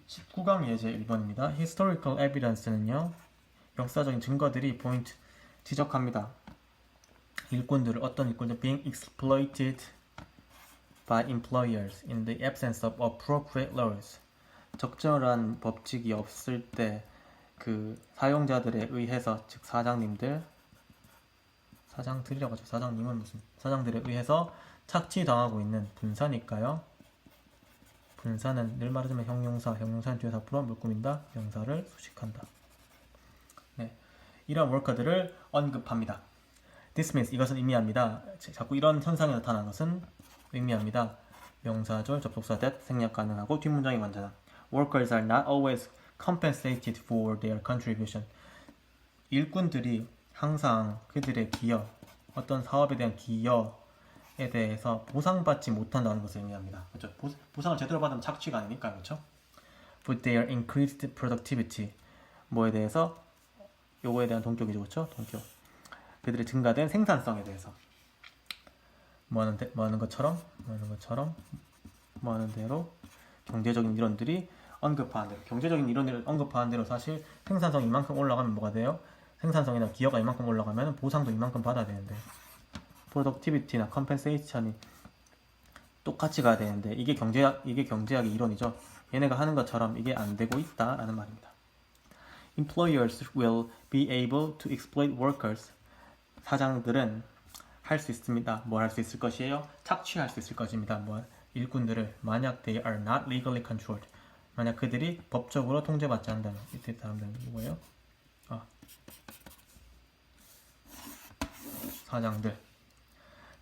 19강 예제 1번입니다. Historical evidence는요, 역사적인 증거들이 포인트 지적합니다. 어떤 일꾼들 being exploited by employers in the absence of appropriate laws. 적절한 법칙이 없을 때 그 사용자들에 의해서, 즉 사장님들, 사장들이라고 하죠. 사장님은 무슨 사장들에 의해서 착취당하고 있는 분사니까요. 분사는 늘 말하자면 형용사는 뒤에서 앞으로 뭘 꾸민다? 명사를 수식한다. 네, 이러한 워커들을 언급합니다. This means 이것은 의미합니다. 자꾸 이런 현상이 나타나는 것은 의미합니다. 명사절, 접속사 that 생략 가능하고 뒷문장이 완전한. Workers are not always compensated for their contribution. 일꾼들이 항상 그들의 기여, 어떤 사업에 대한 기여에 대해서 보상받지 못한다는 것을 의미합니다. 그렇죠? 보상을 제대로 받으면 착취가 아니니까, 그렇죠? For their increased productivity. 뭐에 대해서? 요거에 대한 동격이죠, 그렇죠? 동격. 그들의 증가된 생산성에 대해서. 뭐 하는 것처럼 대로 경제적인 이론들이 언급하는 대로, 경제적인 이론을 언급하는 대로 사실 생산성이 이만큼 올라가면 뭐가 돼요? 생산성이나 기여가 이만큼 올라가면 보상도 이만큼 받아야 되는데, productivity나 compensation이 똑같이 가야 되는데, 이게 경제학의 이론이죠. 얘네가 하는 것처럼 이게 안 되고 있다라는 말입니다. Employers will be able to exploit workers. 사장들은 할 수 있습니다. 뭘 할 수 있을 것이에요? 착취할 수 있을 것입니다. 일꾼들을 만약 they are not legally controlled. 만약 그들이 법적으로 통제받지 않는다면, 이때 다음은 뭐예요? 사장들.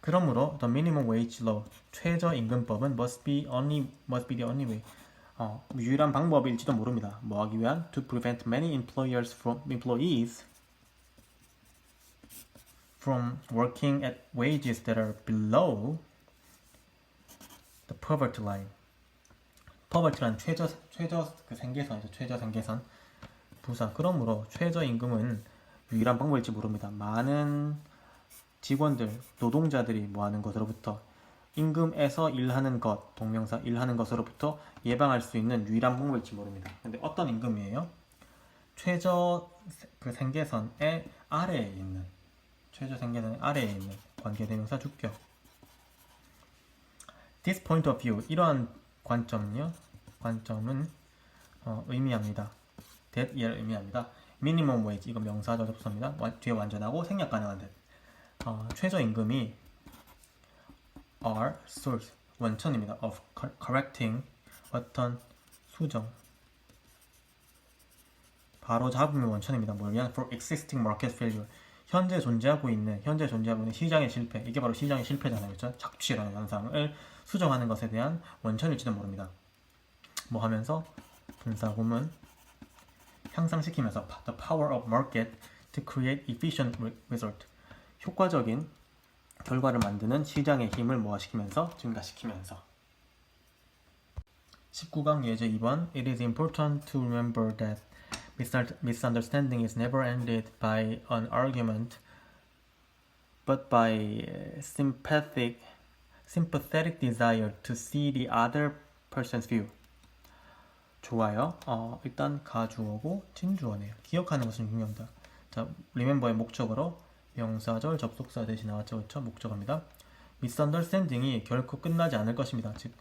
그러므로 the minimum wage law, 최저임금법은 must be the only way. 유일한 방법일지도 모릅니다. 뭐 하기 위한? To prevent many employees from working at wages that are below the poverty line. poverty란 최저 그 생계선이죠. 최저 생계선. 부사. 그러므로 최저임금은 유일한 방법일지 모릅니다. 많은 직원들, 노동자들이 뭐 하는 것으로부터, 임금에서 일하는 것, 동명사 일하는 것으로부터 예방할 수 있는 유일한 방법일지 모릅니다. 근데 어떤 임금이에요? 최저 그 생계선의 아래에 있는, 최저 생계선의 아래에 있는 관계대명사 주격. This point of view, 이러한 관점은 의미합니다. that 얘를 의미합니다. minimum wage, 이거 명사절 접수입니다. 뒤에 완전하고 생략 가능한 that. 최저임금이 are source, 원천입니다. of correcting, 어떤 수정, 바로 잡음의 원천입니다. 뭘 위한? for existing market failure, 현재 존재하고 있는 시장의 실패. 이게 바로 시장의 실패잖아요, 그렇죠? 착취라는 현상을 수정하는 것에 대한 원천일지도 모릅니다. 뭐 하면서? 분사구문 향상시키면서 the power of market to create efficient result, 효과적인 결과를 만드는 시장의 힘을 모아시키면서, 증가시키면서. 19강 예제 2번. It is important to remember that misunderstanding is never ended by an argument, but by sympathetic desire to see the other person's view. 좋아요. 일단 가주어고 진주어네요. 기억하는 것은 중요합니다. 자, remember의 목적어로 명사절 접속사 대신 나왔죠, 그렇죠? 목적어입니다. misunderstanding이 결코 끝나지 않을 것입니다. 즉,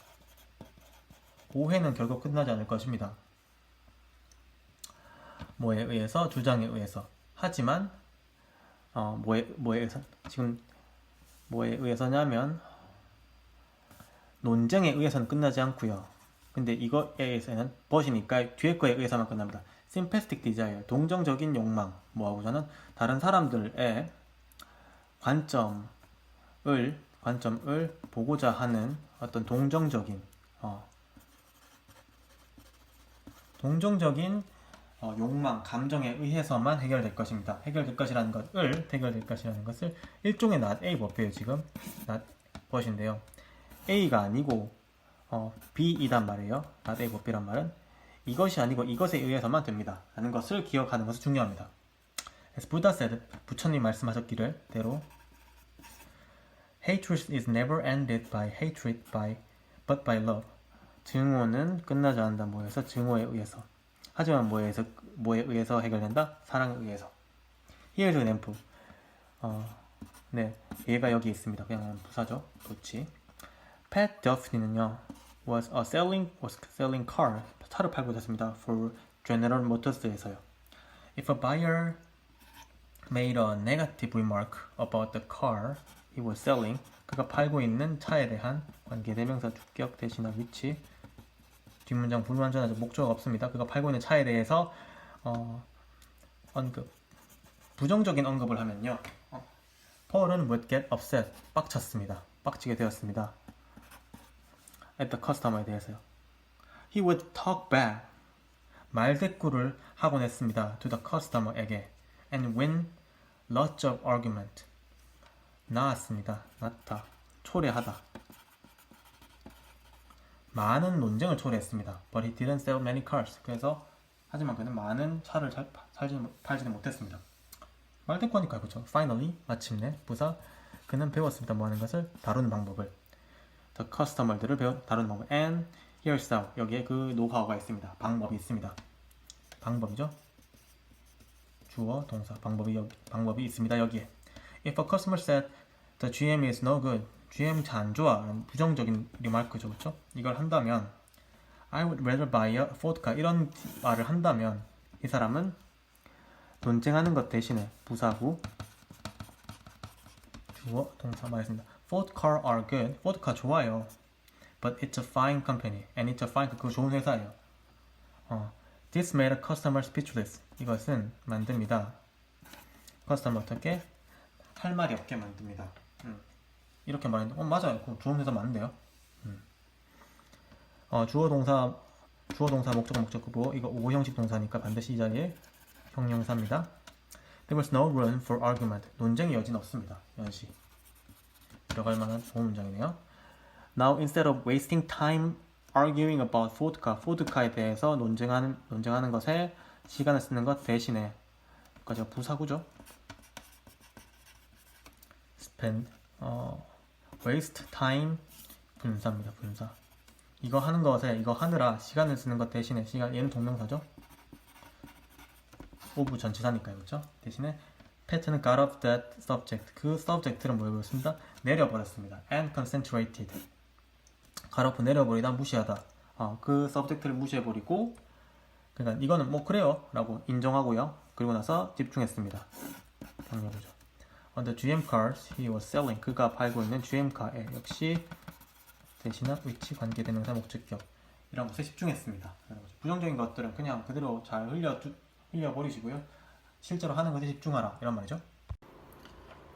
오해는 결코 끝나지 않을 것입니다. 뭐에 의해서? 주장에 의해서. 하지만 뭐에 의해서? 지금 뭐에 의해서냐면 논쟁에 의해서는 끝나지 않고요. 근데 이거에 의해서는 but이니까 뒤에 거에 의해서만 끝납니다. sympathetic desire, 동정적인 욕망. 뭐하고서는 다른 사람들의 관점을 보고자 하는 어떤 동정적인 욕망, 감정에 의해서만 해결될 것입니다. 해결될 것이라는 것을 일종의 not A 법이에요. 지금 not but인데요. A가 아니고 B이란 말이에요. not A 법이란 말은 이것이 아니고 이것에 의해서만 됩니다. 라는 것을 기억하는 것이 중요합니다. As Buddha said, 부처님 말씀하셨기를 대로 Hatred is never ended by hatred but by love. 증오는 끝나지 않는다. 뭐에서? 증오에 의해서. 하지만 뭐에 의해서 해결된다? 사랑에 의해서. Here's an example. 네, 얘가 여기 있습니다. 그냥 부사죠. 그렇지. Pat Duffy는요, was selling car. 차를 팔고 있었습니다. For General Motors에서요. If a buyer made a negative remark about the car he was selling, 그가 팔고 있는 차에 대한 관계대명사 주격 대신한 위치. 뒷문장 불완전하죠. 목적어가 없습니다. 그가 팔고 있는 차에 대해서 언급, 부정적인 언급을 하면요, Paul은 would get upset, 빡쳤습니다. 빡치게 되었습니다. At the customer에 대해서요. He would talk back, 말대꾸를 하곤 했습니다. To the customer에게. And win lots of argument, 나았습니다. 낳다, 초래하다. 많은 논쟁을 초래했습니다. But he didn't sell many cars. 하지만 그는 많은 차를 팔지는 못했습니다. 말대꾸 하니까 그렇죠. Finally, 마침내, 부사, 그는 배웠습니다. 뭐 하는 것을? 다루는 방법을. The customer들을 다루는 방법. And here's how. 여기에 그 노하우가 있습니다. 방법이 있습니다. 방법이죠. 주어, 동사. 방법이 있습니다. 여기에. If a customer said the GM is no good. GM 잘 안 좋아. 부정적인 리마크죠. 그렇죠? 이걸 한다면 I would rather buy a Ford car. 이런 말을 한다면 이 사람은 논쟁하는 것 대신에 부사구 주어 동사 말했습니다. Ford car are good. Ford car 좋아요. But it's a fine company. And it's a fine. 그거 좋은 회사예요. This made a customer speechless. 이것은 만듭니다. customer 어떻게? 할 말이 없게 만듭니다. 이렇게 말했는데 맞아요. 좋은 회사 맞는데요. 주어 동사 목적어 이거 오형식 동사니까 반드시 이 자리에 형용사입니다. There was no room for argument. 논쟁의 여지는 없습니다. 연시. 들어갈 만한 좋은 문장이네요. Now instead of wasting time arguing about Ford car, 포드카에 대해서 논쟁하는 것에 시간을 쓰는 것 대신에, 여기까지가 부사구죠. spend, waste time, 분사입니다. 분사. 이거 하느라 시간을 쓰는 것 대신에, 얘는 동명사죠. of 전치사니까요. 그렇죠? 대신에 Pat는 got off that subject. 그 subject를 뭐 해버렸습니다? 내려버렸습니다. And concentrated. got off 내려버리다, 무시하다. 그 subject를 무시해버리고, 그러니까 이거는 뭐 그래요 라고 인정하고요. 그리고 나서 집중했습니다. 당연하죠. On the GM cars he was selling. 그가 팔고 있는 GM카에 역시 대신한 위치, 관계대명사, 목적격 이런 것에 집중했습니다. 부정적인 것들은 그냥 그대로 잘 흘려버리시고요. 실제로 하는 것에 집중하라 이런 말이죠.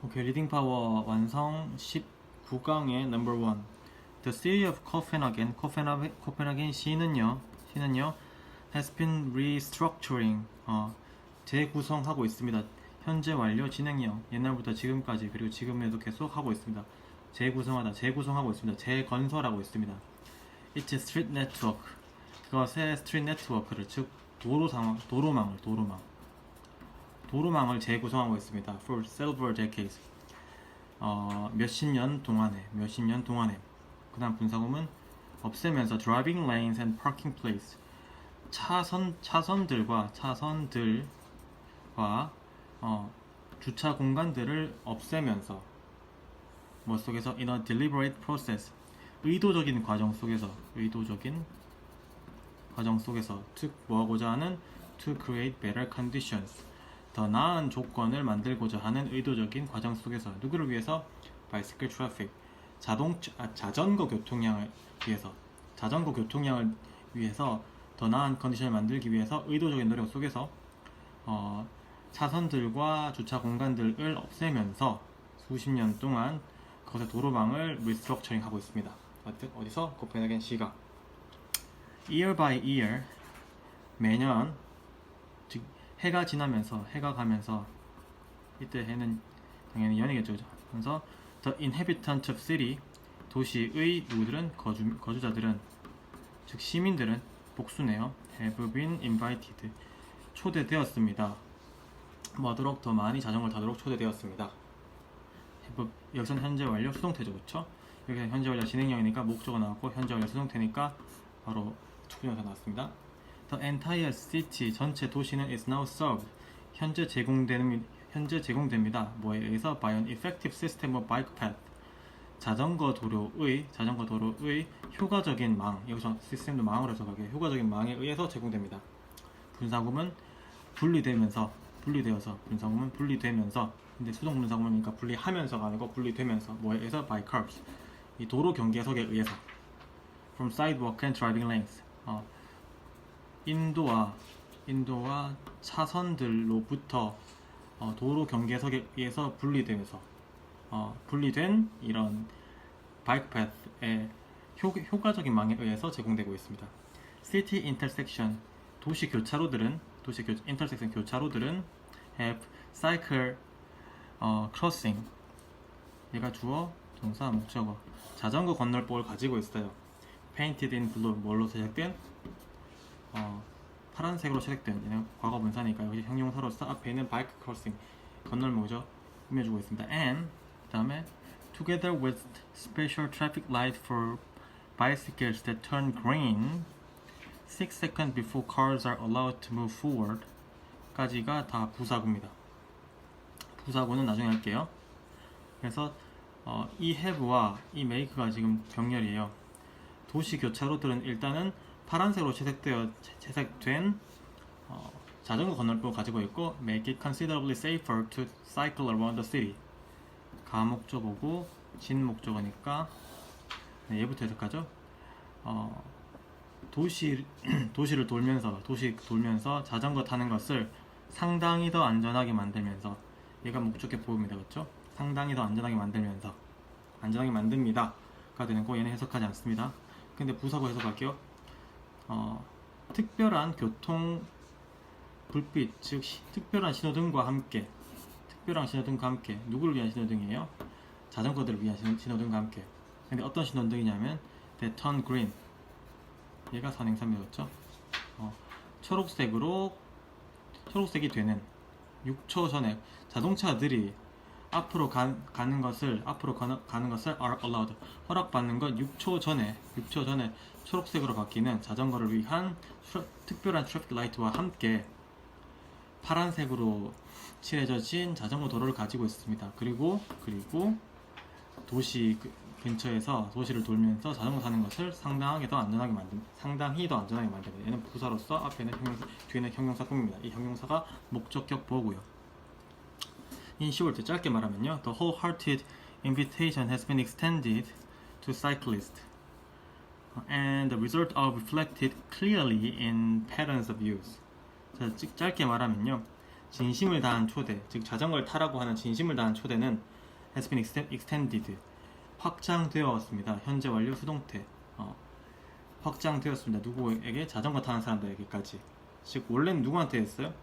오케이, 리딩 파워 완성. 19강의 넘버 1. The city of 코펜하겐 시는요 has been restructuring, 재구성하고 있습니다. 현재 완료, 진행형, 옛날부터 지금까지, 그리고 지금에도 계속 하고 있습니다. 재구성하고 있습니다. 재건설하고 있습니다. It's a street network. 그것의 스트리트 네트워크를, 즉 도로망을 재구성하고 있습니다. For several decades. 몇십 년 동안에. 그 다음 분사구문 없애면서 driving lanes and parking place. 차선들과 주차 공간들을 없애면서 뭐 속에서 in a deliberate process, 의도적인 과정 속에서 즉 뭐하고자 하는 to create better conditions, 더 나은 조건을 만들고자 하는 의도적인 과정 속에서 누구를 위해서? bicycle traffic, 자전거 교통량을 위해서 더 나은 컨디션을 만들기 위해서 의도적인 노력 속에서 차선들과 주차 공간들을 없애면서 수십 년 동안 그것의 도로망을 리스트럭처링 하고 있습니다. 어디서? 코펜하겐 시가. Year by year, 매년, 즉 해가 가면서, 이때 해는 당연히 연이겠죠. 그래서 the inhabitant of city, 도시의 누구들은? 거주자들은, 즉 시민들은, 복수네요. have been invited, 초대되었습니다. 뭐하도록? 더 많이 자전거를 타도록 초대되었습니다. 여기서는 현재 완료 수동태죠. 그쵸? 여기서 현재 완료 진행형이니까 목적어 나왔고, 현재 완료 수동태니까 바로 축구에서 나왔습니다. The entire city 전체 도시는 is now served 현재 제공됩니다. 뭐에 의해서 by an effective system of bike path 자전거 도로의 효과적인 망 여기서 시스템도 망으로 해석하게 효과적인 망에 의해서 제공됩니다. 분사구문 분사구문 분리되면서 근데 수동 분사구문이니까 분리하면서가 아니고 분리되면서 뭐에 의해서 by curbs 이 도로 경계석에 의해서 from sidewalk and driving lanes 인도와 차선들로부터 도로 경계석에 의해서 분리된 이런 바이크 패스의 효과적인 망에 의해서 제공되고 있습니다. City intersection 도시 교차로들은 have cycle crossing 얘가 주어 동사 목적어 자전거 건널법을 가지고 있어요. painted in blue 뭘로 채색된 파란색으로 채색된 얘는 과거 분사니까 여기 형용사로서 앞에 있는 bike crossing 건널목이죠. 꾸며주고 있습니다. and 그 다음에 together with special traffic light for bicycles that turn green 6 seconds before cars are allowed to move forward 까지가 다 부사구입니다. 부사구는 나중에 할게요. 그래서 이 have와 이 make가 지금 병렬이에요. 도시 교차로들은 일단은 파란색으로 채색된 자전거 건널법을 가지고 있고 make it considerably safer to cycle around the city 가목적어고 진목적어니까 네, 얘부터 해석하죠. 도시를 돌면서 자전거 타는 것을 상당히 더 안전하게 만들면서 얘가 목적격 보호입니다. 그렇죠? 상당히 더 안전하게 만듭니다 가 되는 거 얘는 해석하지 않습니다. 근데 부사고 해석할게요. 특별한 교통 불빛 즉 특별한 신호등과 함께 누구를 위한 신호등이에요? 자전거들을 위한 신호등과 함께. 근데 어떤 신호등이냐면 they turn green 얘가 선행사입니다. 초록색이 되는 6초 전에 자동차들이 앞으로 가는 것을 are allowed 허락받는 건 6초 전에 초록색으로 바뀌는 자전거를 위한 특별한 트래픽 라이트와 함께 파란색으로 칠해진 자전거 도로를 가지고 있습니다. 그리고 도시 근처에서 도시를 돌면서 자전거 타는 것을 상당히 더 안전하게 만듭니다. 얘는 부사로서 앞에는 뒤에는 형용사뿐입니다. 이 형용사가 목적격 보고요. In short, 짧게 말하면요, the wholehearted invitation has been extended to cyclists, and the results are reflected clearly in patterns of use. 자, 짧게 말하면요, 진심을 다한 초대, 즉 자전거를 타라고 하는 진심을 다한 초대는 has been extended, 확장되었습니다. 현재 완료 수동태, 확장되었습니다. 누구에게? 자전거 타는 사람들에게까지. 즉 원래는 누구한테 했어요?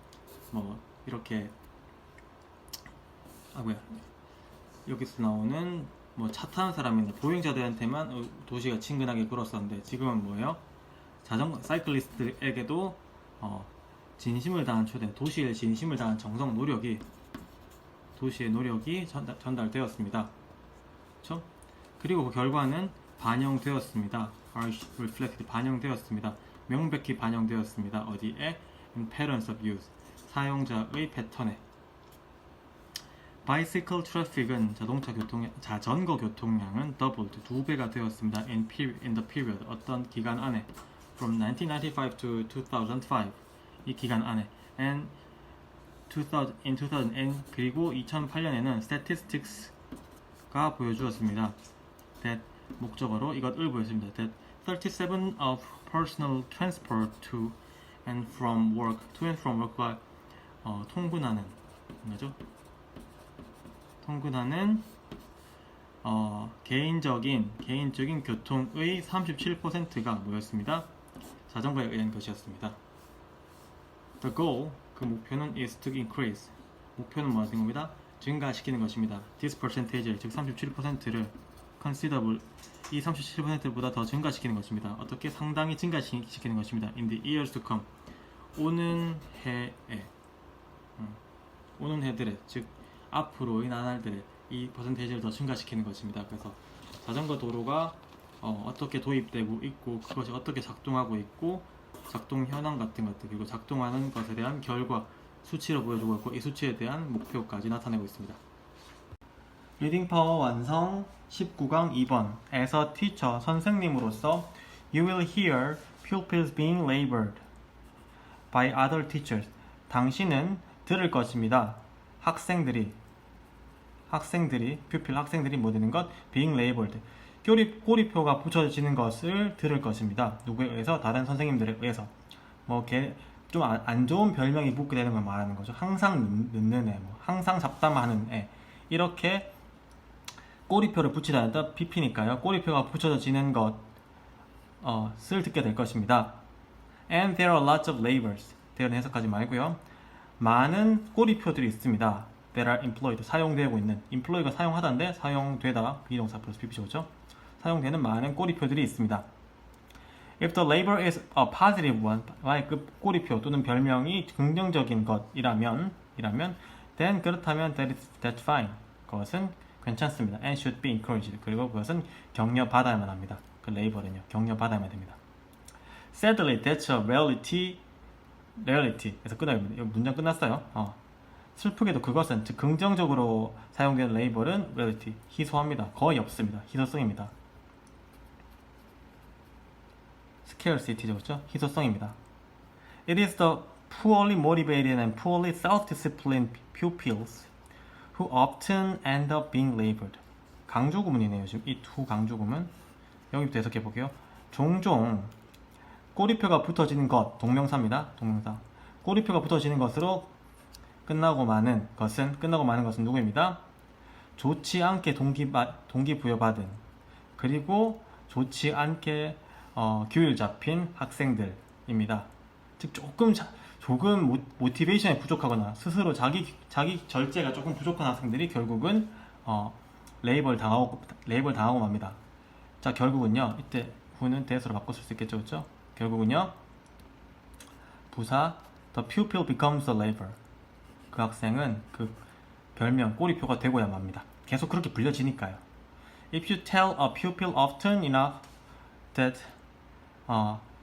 이렇게 여기서 나오는 차 타는 사람이나 보행자들한테만 도시가 친근하게 굴었었는데 지금은 뭐예요? 자전거 사이클리스트에게도 진심을 다한 초대, 도시의 진심을 다한 정성 노력이 전달되었습니다. 그렇죠? 그리고 그 결과는 반영되었습니다. reflected 반영되었습니다. 명백히 반영되었습니다. 어디에? in patterns of use 사용자의 패턴에. Bicycle traffic은 자전거 교통량은 doubled 2배가 되었습니다. in the period 어떤 기간 안에 from 1995 to 2005 이 기간 안에 and in 2000 그리고 2008년에는 statistics가 보여주었습니다. that 목적어로 이것을 보였습니다. that 37 of personal transport to and from work과 통근하는 뭐죠? 통근하는 개인적인 교통의 37%가 뭐였습니다? 자전거에 의한 것이었습니다. The goal, 그 목표는 is to increase. 목표는 뭐가 된 겁니다? 증가시키는 것입니다. This percentage, 즉 37%를 considerable, 이 37%보다 더 증가시키는 것입니다. 어떻게? 상당히 증가시키는 것입니다. In the years to come, 오는 해들의, 즉 앞으로의 나날들의 이 퍼센테이지를 더 증가시키는 것입니다. 그래서 자전거 도로가 어떻게 도입되고 있고 그것이 어떻게 작동하고 있고 작동 현황 같은 것들 그리고 작동하는 것에 대한 결과 수치로 보여주고 있고 이 수치에 대한 목표까지 나타내고 있습니다. 리딩 파워 완성 19강 2번 As a teacher, 선생님으로서 You will hear pupils being labeled by other teachers. 당신은 들을 것입니다. 학생들이 뭐 되는 것? being labeled. 꼬리표가 붙여지는 것을 들을 것입니다. 누구에 의해서? 다른 선생님들에 의해서. 좀 안 좋은 별명이 붙게 되는 걸 말하는 거죠. 항상 늦는 애, 항상 잡담하는 애. 이렇게 꼬리표를 붙이다 한다 PP니까요. 꼬리표가 붙여지는 것을 듣게 될 것입니다. And there are lots of labels. there는 해석하지 말고요. 많은 꼬리표들이 있습니다. that are employed. 사용되고 있는. employ가 사용하다인데 사용되다. 비동사 플러스 PP죠. 그렇죠? 사용되는 많은 꼬리표들이 있습니다. If the label is a positive one, 만약 그 꼬리표 또는 별명이 긍정적인 것이라면, then 그렇다면 that's fine. 그것은 괜찮습니다. And should be encouraged. 그리고 그것은 격려받아야만 합니다. 그 레이벌은요. 격려받아야만 됩니다. Sadly, that's a reality. 그래서 끝납니다. 문장 끝났어요. 슬프게도 그것은 즉 긍정적으로 사용되는 레이벌은 reality. 희소합니다. 거의 없습니다. 희소성입니다. scarcity죠. 그렇죠? 희소성입니다. It is the poorly motivated and poorly self-disciplined pupils who often end up being labeled. 강조구문이네요. 지금 이 두 강조구문. 여기부터 해석해 볼게요. 종종 꼬리표가 붙어지는 것, 동명사입니다. 동명사. 꼬리표가 붙어지는 것으로 끝나고 마는 것은 누구입니다? 좋지 않게 동기부여받은 그리고 좋지 않게 규율 잡힌 학생들입니다. 즉 조금 모티베이션이 부족하거나 스스로 자기 절제가 조금 부족한 학생들이 결국은 레이벌 당하고 맙니다. 자, 결국은요. 이때 who는 that으로 바꿔 쓸 수 있겠죠. 그렇죠? 결국은요. 부사 the pupil becomes a label. 그 학생은 그 별명 꼬리표가 되고야 맙니다. 계속 그렇게 불려지니까요. If you tell a pupil often enough that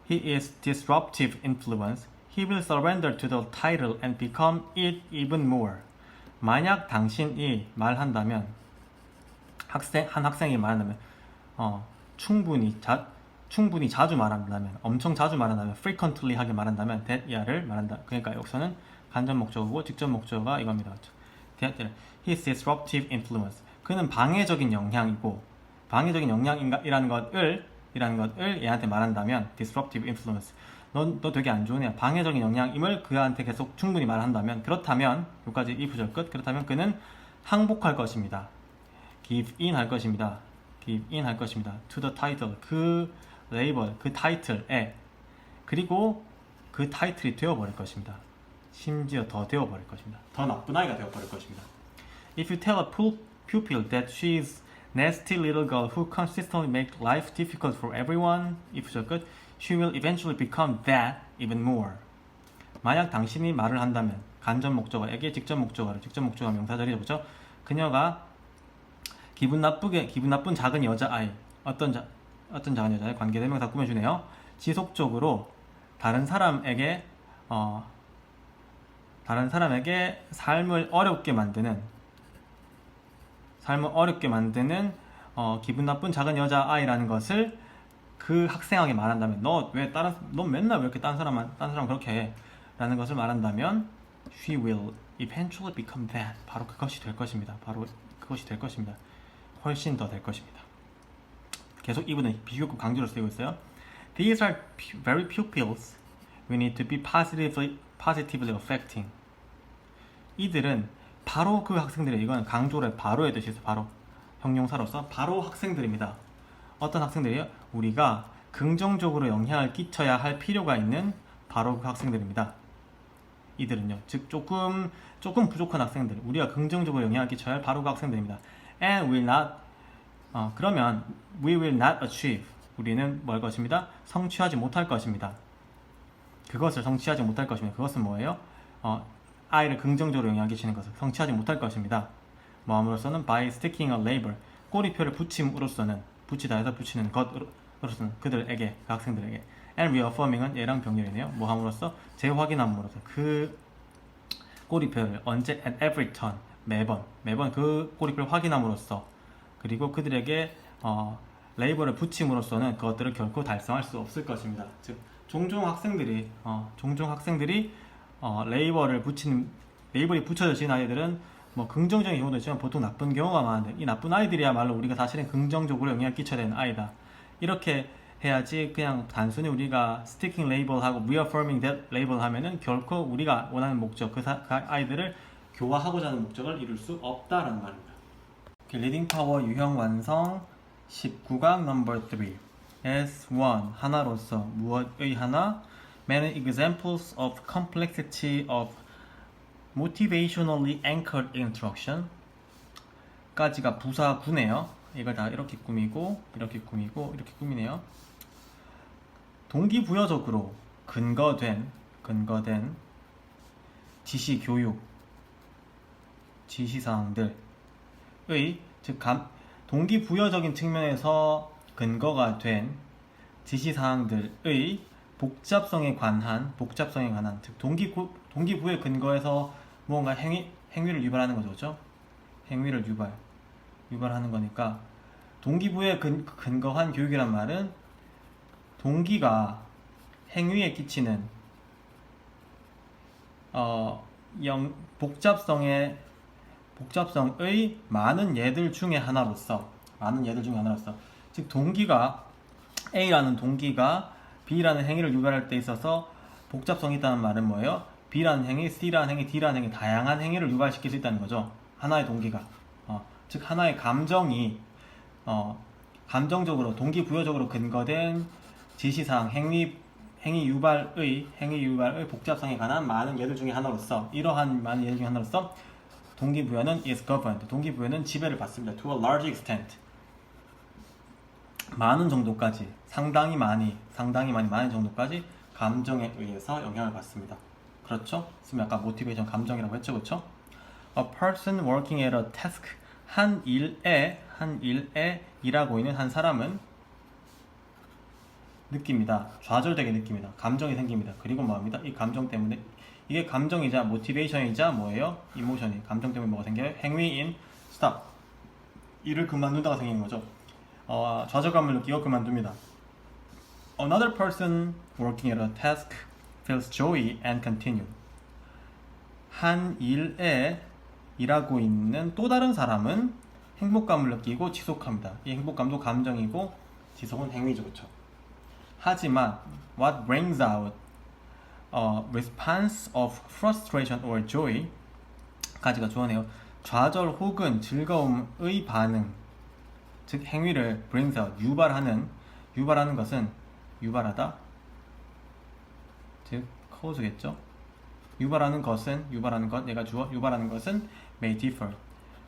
he is disruptive influence, he will surrender to the title and become it even more. 만약 당신이 말한다면 한 학생이 말한다면 충분히 자주 말한다면 엄청 자주 말한다면 frequently 하게 말한다면 that야를 말한다. 그러니까 여기서는 간접 목적어고 직접 목적어가 이겁니다. His disruptive influence. 그는 방해적인 영향이고 방해적인 영향이라는 것을 얘한테 말한다면 disruptive influence. 너 되게 안 좋은 애야. 방해적인 영향임을 그한테 계속 충분히 말한다면 그렇다면 여기까지 이 구절 끝. 그렇다면 그는 항복할 것입니다. give in 할 것입니다. to the title. 그 레이벌, 그 타이틀에 그리고 그 타이틀이 되어버릴 것입니다. 심지어 더 되어버릴 것입니다. 더 나쁜 아이가 되어버릴 것입니다. If you tell a pupil that she is nasty little girl who consistently makes life difficult for everyone, she will eventually become that even more. 만약 당신이 말을 한다면 간접 목적어에게 직접 목적어 명사절이죠. 그렇죠? 그녀가 기분 나쁜 작은 여자아이 어떤 작은 여자의 관계대명사 꾸며주네요. 지속적으로 다른 사람에게 삶을 어렵게 만드는 기분 나쁜 작은 여자아이라는 것을 그 학생에게 말한다면 너 맨날 왜 이렇게 딴 사람 그렇게 해? 라는 것을 말한다면 she will eventually become that. 바로 그것이 될 것입니다. 훨씬 더 될 것입니다. 계속 이분은 비교급 강조를 쓰고 있어요. These are very pupils we need to be positively affecting. 이들은 바로 그 학생들의 이건 강조를 바로의 뜻이 있어요. 바로 형용사로서 바로 학생들입니다. 어떤 학생들이요? 우리가 긍정적으로 영향을 끼쳐야 할 필요가 있는 바로 그 학생들입니다. 이들은요. 즉 조금 부족한 학생들, 우리가 긍정적으로 영향을 끼쳐야 할 바로 그 학생들입니다. And will not 그러면 we will not achieve. 우리는 뭘 것입니다? 성취하지 못할 것입니다. 그것을 성취하지 못할 것입니다. 그것은 뭐예요? 아이를 긍정적으로 영향을 끼치는 것을 성취하지 못할 것입니다. 뭐함으로써는 by sticking a label. 꼬리표를 붙임으로써는 붙이다 해서 붙이는 것으로서는 그들에게, 그 학생들에게. and reaffirming은 얘랑 병렬이네요. 뭐 함으로써 재확인함으로써 그 꼬리표를 언제 at every turn 매번 그 꼬리표를 확인함으로써 그리고 그들에게 레이버를 붙임으로써는 그것들을 결코 달성할 수 없을 것입니다. 즉 종종 학생들이 레이블이 붙여진 아이들은 뭐 긍정적인 경우도 있지만 보통 나쁜 경우가 많은데 이 나쁜 아이들이야말로 우리가 사실은 긍정적으로 영향을 끼쳐야 되는 아이다. 이렇게 해야지 그냥 단순히 우리가 sticking label하고 reaffirming that label 하면은 결코 우리가 원하는 목적, 그 아이들을 교화하고자 하는 목적을 이룰 수 없다라는 말입니다. 리딩 파워 유형 완성 19강 넘버 3 S1 하나로서 무엇의 하나 Many examples of complexity of motivationally anchored instruction 까지가 부사 9네요. 이걸 다 이렇게 꾸미고 이렇게 꾸미네요. 동기부여적으로 근거된 지시 교육 지시사항들의 즉 동기부여적인 측면에서 근거가 된 지시사항들의 복잡성에 관한 즉 동기부여 근거에서 무언가 행위를 유발하는 거죠. 그렇죠? 행위를 유발하는 거니까 동기부여에 근거한 교육이란 말은 동기가 행위에 끼치는 복잡성의 많은 예들 중에 하나로서 즉 동기가 A라는 동기가 B라는 행위를 유발할 때 있어서 복잡성이 있다는 말은 뭐예요? B라는 행위, C라는 행위, D라는 행위 다양한 행위를 유발시킬 수 있다는 거죠. 하나의 동기가 즉 하나의 감정이 감정적으로 동기부여적으로 근거된 지시사항 행위 유발의 복잡성에 관한 많은 예들 중에 하나로서 이러한 많은 예들 중에 하나로서 동기부여는 is governed. 동기부여는 지배를 받습니다. To a large extent. 많은 정도까지, 상당히 많이 많은 정도까지 감정에 의해서 영향을 받습니다. 그렇죠? 지금 아까 모티베이션 감정이라고 했죠, 그렇죠? A person working at a task. 한 일에 일하고 있는 한 사람은 느낍니다. 좌절되게 느낍니다. 감정이 생깁니다. 그리고 뭐합니다? 이 감정 때문에 이게 감정이자 모티베이션이자 뭐예요? 이모션이 감정 때문에 뭐가 생겨요? 행위인 스탑 일을 그만둔다가 생기는 거죠. 좌절감을 느끼고 그만둡니다. Another person working at a task feels joy and continue. 한 일에 일하고 있는 또 다른 사람은 행복감을 느끼고 지속합니다. 이 행복감도 감정이고 지속은 행위죠, 그렇죠? 하지만 what brings out a response of frustration or joy 까지가 좋으네요. 좌절 혹은 즐거움의 반응 즉 행위를 brings out 유발하는 것은 유발하다 즉 cause겠죠. 유발하는 것 얘가 주어 유발하는 것은 may differ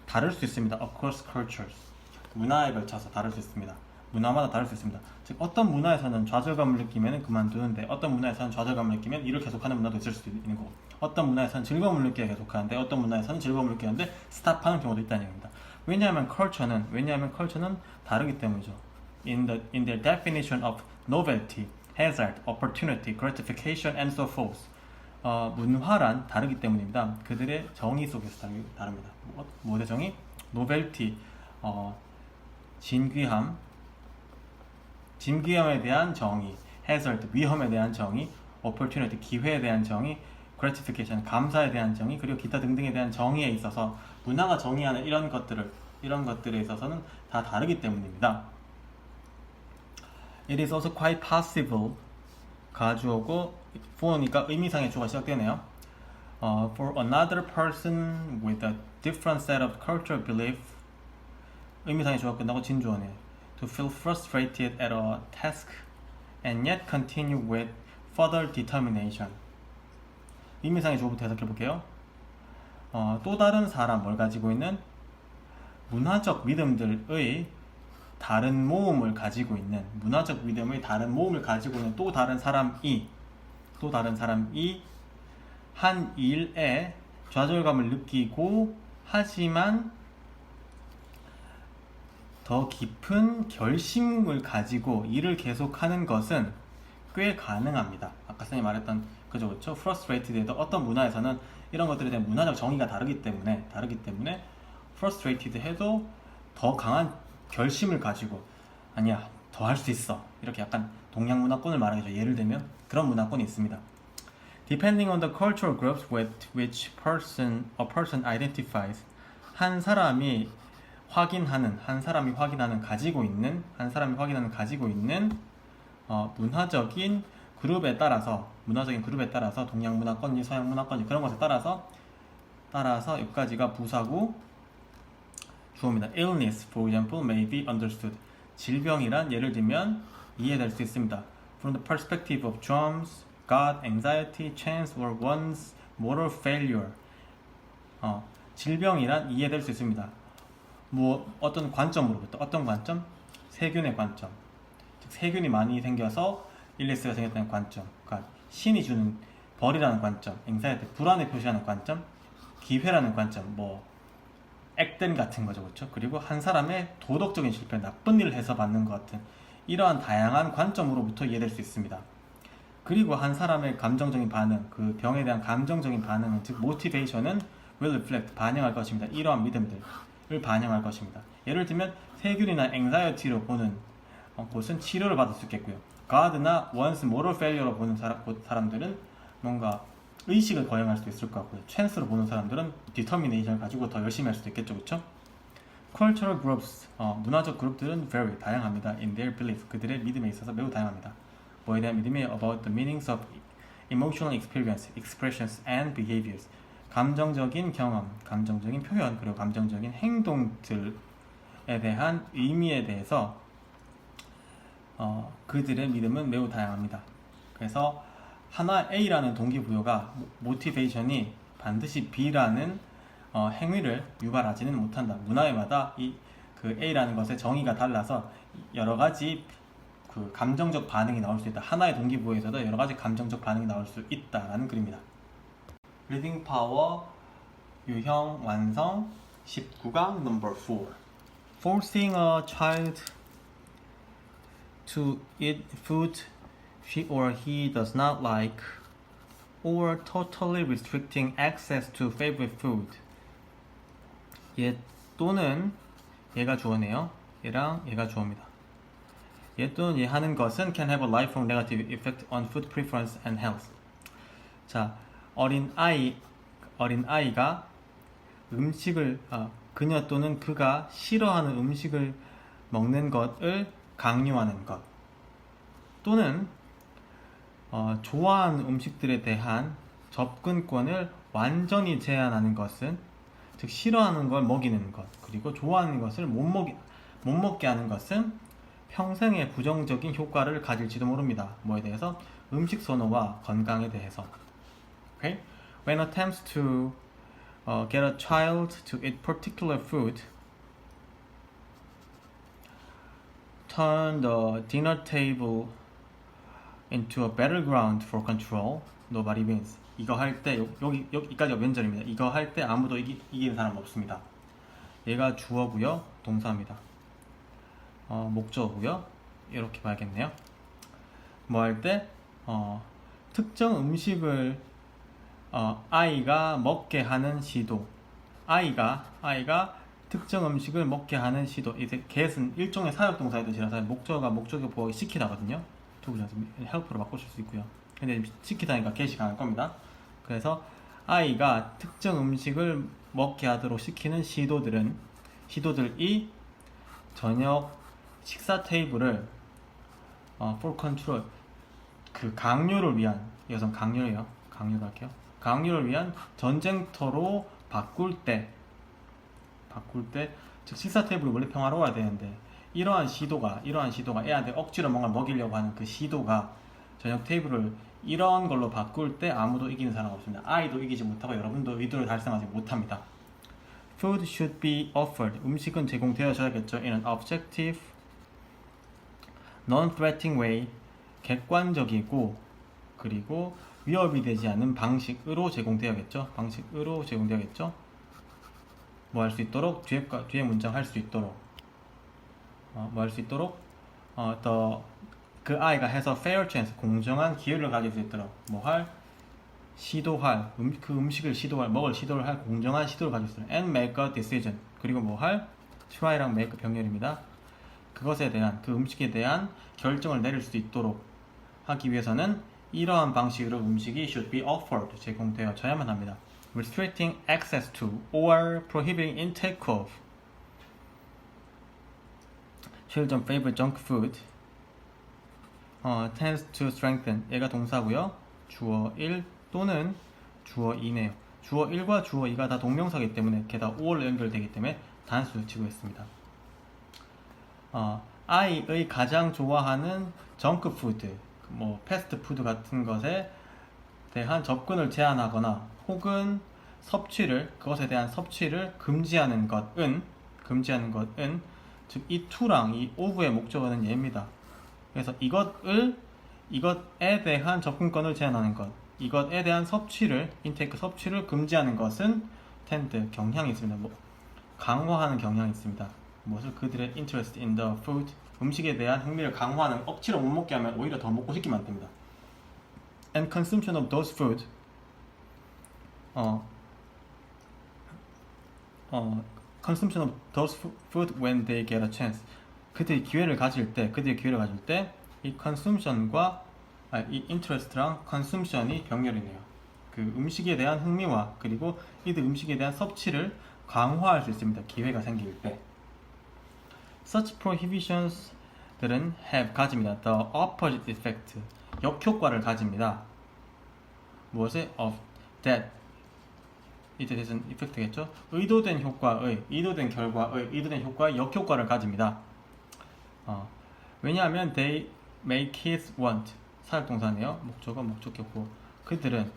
다를 수 있습니다. across cultures 문화에 걸쳐서 다를 수 있습니다. 문화마다 다를 수 있습니다. 즉 어떤 문화에서는 좌절감을 느끼면 그만두는데 어떤 문화에서는 좌절감을 느끼면 일을 계속하는 문화도 있을 수도 있는 거고 어떤 문화에서는 즐거움을 느끼게 계속하는데 어떤 문화에서는 즐거움을 느끼는데 스탑하는 경우도 있다는 얘기입니다. 왜냐하면 컬처는 다르기 때문이죠. In their definition of novelty, hazard, opportunity, gratification, and so forth. 문화란 다르기 때문입니다. 그들의 정의 속에서 다릅니다. 뭐의 정의? novelty, 진귀함에 대한 정의, hazard, 위험에 대한 정의, opportunity, 기회에 대한 정의, gratification, 감사에 대한 정의, 그리고 기타 등등에 대한 정의에 있어서 문화가 정의하는 이런 것들에 있어서는 다 다르기 때문입니다. It is also quite possible 가주어고 for니까 의미상의 주어가 시작되네요. For another person with a different set of cultural belief 의미상의 주어가 끝나고 진주어네요. To feel frustrated at a task and yet continue with further determination. 의미상의 주어부터 해석해 볼게요. 또 다른 사람 뭘 가지고 있는 문화적 믿음들의 다른 모음을 가지고 있는 또 다른 사람이 한 일에 좌절감을 느끼고 하지만 더 깊은 결심을 가지고 일을 계속하는 것은 꽤 가능합니다. 아까 선생님이 말했던 그죠, 그렇죠? frustrated에도 어떤 문화에서는 이런 것들에 대한 문화적 정의가 다르기 때문에 frustrated 해도 더 강한 결심을 가지고 아니야, 더 할 수 있어, 이렇게 약간 동양 문화권을 말하겠죠. 예를 들면 그런 문화권이 있습니다. Depending on the cultural groups with which a person identifies, 한 사람이 확인하는 가지고 있는 문화적인 그룹에 따라서 동양 문화권이 서양 문화권이 그런 것에 따라서 여기까지가 부사고 주어입니다. Illness, for example, may be understood. 질병이란 예를 들면 이해될 수 있습니다. From the perspective of drums, God, anxiety, chance, or one's moral failure. 질병이란 이해될 수 있습니다. 어떤 관점으로부터, 어떤 관점? 세균의 관점. 즉 세균이 많이 생겨서 일리스가 생겼다는 관점. 그러니까 신이 주는 벌이라는 관점, anxiety, 불안을 표시하는 관점, 기회라는 관점, 액땜 같은 거죠, 그렇죠? 그리고 한 사람의 도덕적인 실패, 나쁜 일을 해서 받는 것 같은 이러한 다양한 관점으로부터 이해될 수 있습니다. 그리고 한 사람의 감정적인 반응, 그 병에 대한 감정적인 반응은, 즉 motivation은 will reflect, 반영할 것입니다. 이러한 믿음들을 반영할 것입니다. 예를 들면 세균이나 anxiety로 보는 곳은 치료를 받을 수 있겠고요. God나 one's moral failure로 보는 사람들은 뭔가 의식을 거행할 수도 있을 것 같고요. chance로 보는 사람들은 determination을 가지고 더 열심히 할 수도 있겠죠, 그렇죠? Cultural groups, 문화적 그룹들은 very 다양합니다. In their belief, 그들의 믿음에 있어서 매우 다양합니다. 뭐에 대한 믿음이 about the meanings of emotional experience, expressions and behaviors. 감정적인 경험, 감정적인 표현, 그리고 감정적인 행동들에 대한 의미에 대해서 그들의 믿음은 매우 다양합니다. 그래서 하나 A라는 동기부여가 모티베이션이 반드시 B라는 행위를 유발하지는 못한다. 문화마다 그 A라는 것의 정의가 달라서 여러 가지 그 감정적 반응이 나올 수 있다. 하나의 동기부여에서도 여러 가지 감정적 반응이 나올 수 있다라는 글입니다. 리딩 파워 유형 완성 19강 넘버 4. Forcing a child to eat food she or he does not like, or totally restricting access to favorite food. 얘 또는 얘가 주어네요. 얘랑 얘가 주어입니다. 얘 또는 얘 하는 것은 can have a lifelong negative effect on food preference and health. 자, 어린아이가 음식을 그녀 또는 그가 싫어하는 음식을 먹는 것을 강요하는 것, 또는 좋아하는 음식들에 대한 접근권을 완전히 제한하는 것은, 즉 싫어하는 걸 먹이는 것, 그리고 좋아하는 것을 못 먹게 하는 것은 평생의 부정적인 효과를 가질지도 모릅니다. 뭐에 대해서? 음식 선호와 건강에 대해서. Okay? When attempts to get a child to eat particular food turn the dinner table into a battleground for control, nobody wins. 이거 할 때, 여기까지가 면전입니다. 이거 할 때 아무도 이기는 사람 없습니다. 얘가 주어고요, 동사입니다. 목적어고요. 이렇게 봐야겠네요. 뭐 할 때? 특정 음식을 아이가 먹게 하는 시도. 아이가 특정 음식을 먹게 하는 시도. 이제 get은 일종의 사역동사의 뜻이라서 목적어가 목적어 보호하기 시키다거든요. 도구에서 help로 바꾸실 수 있고요. 근데 시키다니까 get이 강할 겁니다. 그래서 아이가 특정 음식을 먹게 하도록 시키는 시도들이 저녁 식사 테이블을 for control, 그 강요를 위한, 여성 강요를 할게요. 강요를 위한 전쟁터로 바꿀 때, 즉 식사 테이블이 원래 평화로워야 되는데 이러한 시도가 애한테 억지로 뭔가 먹이려고 하는 그 시도가 저녁 테이블을 이런 걸로 바꿀 때 아무도 이기는 사람 없습니다. 아이도 이기지 못하고 여러분도 의도를 달성하지 못합니다. Food should be offered. 음식은 제공되어져야겠죠. In an objective, non-threatening way. 객관적이고 그리고 위협이 되지 않는 방식으로 제공되어야겠죠. 뭐 할 수 있도록? 뒤에 문장 할 수 있도록. 뭐 할 수 있도록 그 아이가 해서 fair chance 공정한 기회를 가질 수 있도록 뭐 할 시도할 그 음식을 시도할 먹을 시도를 할 공정한 시도를 가질 수 있도록 and make a decision 그리고 뭐 할 try랑 make 병렬입니다. 그것에 대한 그 음식에 대한 결정을 내릴 수 있도록 하기 위해서는 이러한 방식으로 음식이 should be offered 제공되어져야만 합니다. restricting access to or prohibiting intake of children favorite junk food tends to strengthen 얘가 동사고요. 주어 1 또는 주어 2네요. 주어 1과 주어 2가 다 동명사이기 때문에 게다가 or로 연결되기 때문에 단수 치고 있습니다. 아이의 가장 좋아하는 정크푸드, 뭐 패스트푸드 같은 것에 대한 접근을 제한하거나 혹은 그것에 대한 섭취를 금지하는 것은 즉 이 to랑 이 of의 목적어는 얘입니다. 그래서 이것에 대한 접근권을 제한하는 것, 이것에 대한 인테이크 섭취를 금지하는 것은 tend 경향이 있습니다. 뭐 강화하는 경향이 있습니다. 무엇을 그들의 interest in the food 음식에 대한 흥미를 강화하는 억지로 못 먹게 하면 오히려 더 먹고 싶게 만듭니다. and consumption of those food consumption of those food when they get a chance 그들이 기회를 가질 때 이 consumption과 이 interest랑 consumption이 병렬이네요. 그 음식에 대한 흥미와 그리고 이들 음식에 대한 섭취를 강화할 수 있습니다. 기회가 생길 때. Such prohibitions들은 가집니다. The opposite effect. 역효과를 가집니다. 무엇에? Of that. 이때 대신 effect겠죠? 의도된 효과의, 의도된 결과의, 의도된 효과의 역효과를 가집니다. 왜냐하면 they make kids want. 사역동사네요. 목적어, 목적격고. 그들은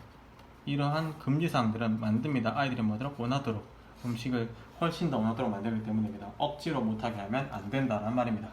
이러한 금지사항들은 만듭니다. 아이들이 뭐하도록? 원하도록. 음식을 훨씬 더 원하도록 만들기 때문입니다. 억지로 못하게 하면 안 된다는 말입니다.